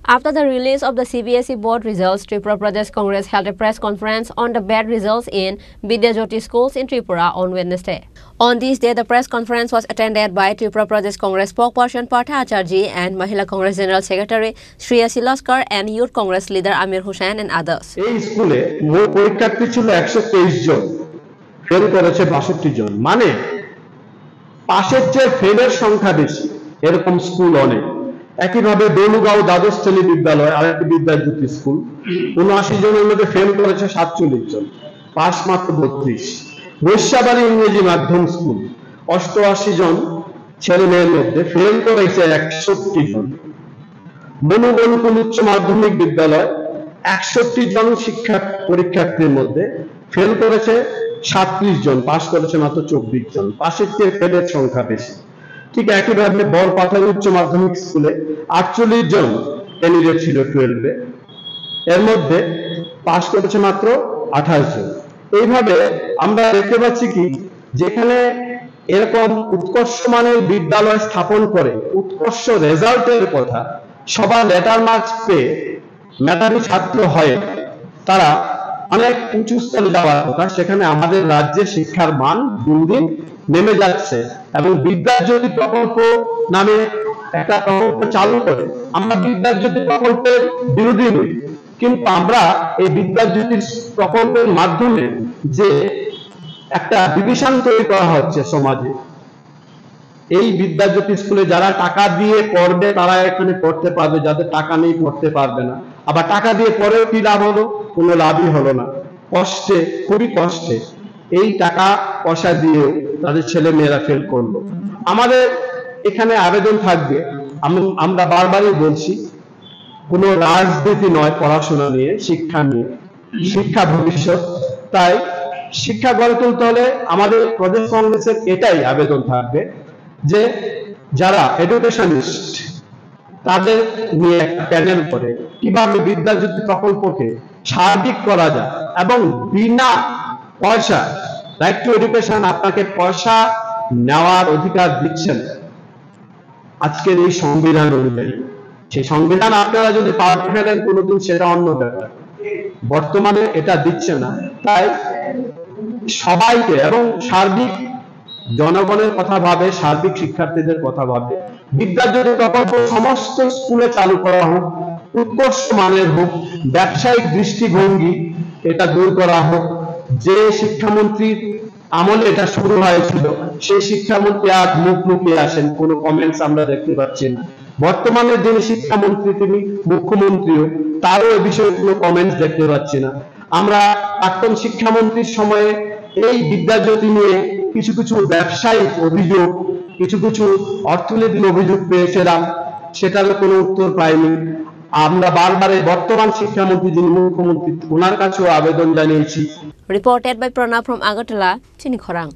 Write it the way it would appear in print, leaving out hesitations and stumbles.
After the release of the CBSE board results, Tripura Pradesh Congress held a press conference on the bad results in Vidyajyoti schools in Tripura on Wednesday. On this day, the press conference was attended by Tripura Pradesh Congress spokesperson Partha Acharjee and Mahila Congress General Secretary Shreyasi Laskar and Youth Congress leader Amir Hussain and others. এই স্কুলে মোট পরীক্ষার্থী ছিল 123 জন, fail করেছে 62 জন, মানে পাশের চেয়ে ফেলের সংখ্যা বেশি। এরকম স্কুল অনেক। একইভাবে দৌলুগাঁও দ্বাদশ শ্রেণী বিদ্যালয় আরেকটি বিদ্যাজ্যোতি স্কুল, 79 জনের মধ্যে ফেল করেছে 47 জন, পাস মাত্র 32। বৈশ্যাবাড়ি ইংরেজি মাধ্যম স্কুল 88 জন ছেলে মেয়ের মধ্যে ফেল করেছে 61 জন। মনুগণকুল উচ্চ মাধ্যমিক বিদ্যালয় 61 জন পরীক্ষার্থীর মধ্যে ফেল করেছে 37 জন, পাস করেছে মাত্র 24 জন, পাশের চেয়ে ফেলের সংখ্যা বেশি। ঠিক একইভাবে বরপাথার উচ্চ মাধ্যমিক স্কুলে 48 জন ক্যান্ডিডেট ছিল 12-এ, এর মধ্যে পাস করেছে মাত্র 28 জন। এইভাবে আমরা দেখতে পাচ্ছি কি, যেখানে এরকম উৎকর্ষ মানের বিদ্যালয় স্থাপন করে উৎকর্ষ রেজাল্টের কথা, সবার লেটার মার্কস পেয়ে মেধাবী ছাত্র হয়, তারা অনেক উঁচু স্তরে যাওয়ার কথা, সেখানে আমাদের রাজ্যে শিক্ষার মান দিন দিন নেমে যাচ্ছে। এবং বিদ্যাজ্যোতি প্রকল্প নামে একটা প্রকল্প চালু করে আমরা বিদ্যাজ্যোতি প্রকল্পের বিরোধী নই, কিন্তু আমরা এই বিদ্যাজ্যোতি প্রকল্পের মাধ্যমে যে একটা ডিভিশন তৈরি করা হচ্ছে সমাজে, এই বিদ্যাজ্যোতি স্কুলে যারা টাকা দিয়ে পড়বে তারা এখানে পড়তে পারবে, যাদের টাকা নেই পড়তে পারবে না। আবার টাকা দিয়ে পড়েও কি লাভ হলো? কোনো লাভই হলো না, কষ্টে, খুবই কষ্টে এই টাকা পয়সা দিয়েও তাদের ছেলে মেয়েরা ফেল করলো। আমাদের এখানে আবেদন থাকবে, আমরা বারবারই বলছি, কোনো রাজনীতি নয় পড়াশোনা নিয়ে, শিক্ষা নিয়ে, শিক্ষা ভবিষ্যৎ। তাই শিক্ষা গড়ে তুলতে হলে আমাদের প্রদেশ কংগ্রেসের এটাই আবেদন থাকবে যে যারা এডুকেশনিস্ট তাদের নিয়ে একটা প্যানেল করে কিভাবে বিদ্যাজ্যোতি প্রকল্পকে সার্বিক করা যায় এবং বিনা পয়সা, রাইট টু এডুকেশন, আপনাকে পয়সা নেওয়ার অধিকার দিচ্ছেন আজকের এই সংবিধান অনুযায়ী। সেই সংবিধান আপনারা যদি পাল্টে ফেলেন কোনোদিন, সেটা অন্য ব্যাপার, বর্তমানে এটা দিচ্ছে না। তাই সবাইকে এবং সার্বিক জনগণের কথা ভাবে, সার্বিক শিক্ষার্থীদের কথা ভাবে বিদ্যাজ্যোতি প্রকল্প সমস্ত স্কুলে চালু করা হোক, উৎকর্ষ মানের হোক, ব্যবসায়িক দৃষ্টিভঙ্গি এটা দূর করা হোক। যে শিক্ষামন্ত্রীর আমলে এটা শুরু হয়েছিল সেই শিক্ষামন্ত্রী আজ মুখ লুকিয়ে আসেন, কোনো কমেন্টস আমরা দেখতে পাচ্ছি না। বর্তমানে যিনি শিক্ষামন্ত্রী তিনি মুখ্যমন্ত্রীও, তারও এ বিষয়ে কোনো কমেন্টস দেখতে পাচ্ছি না। আমরা প্রাক্তন শিক্ষামন্ত্রীর সময়ে এই বিদ্যাজ্যোতি নিয়ে কিছু কিছু ব্যবসায়িক অভিযোগ, কিছু কিছু অর্থনৈতিক অভিযোগ পেয়েছিলাম, সেটারও কোনো উত্তর পাইনি। আমরা বারবার বর্তমান শিক্ষামন্ত্রী যিনি মুখ্যমন্ত্রী, ওনার কাছেও আবেদন জানিয়েছি। Reported by Pranab from Agartala, Chinikhorang.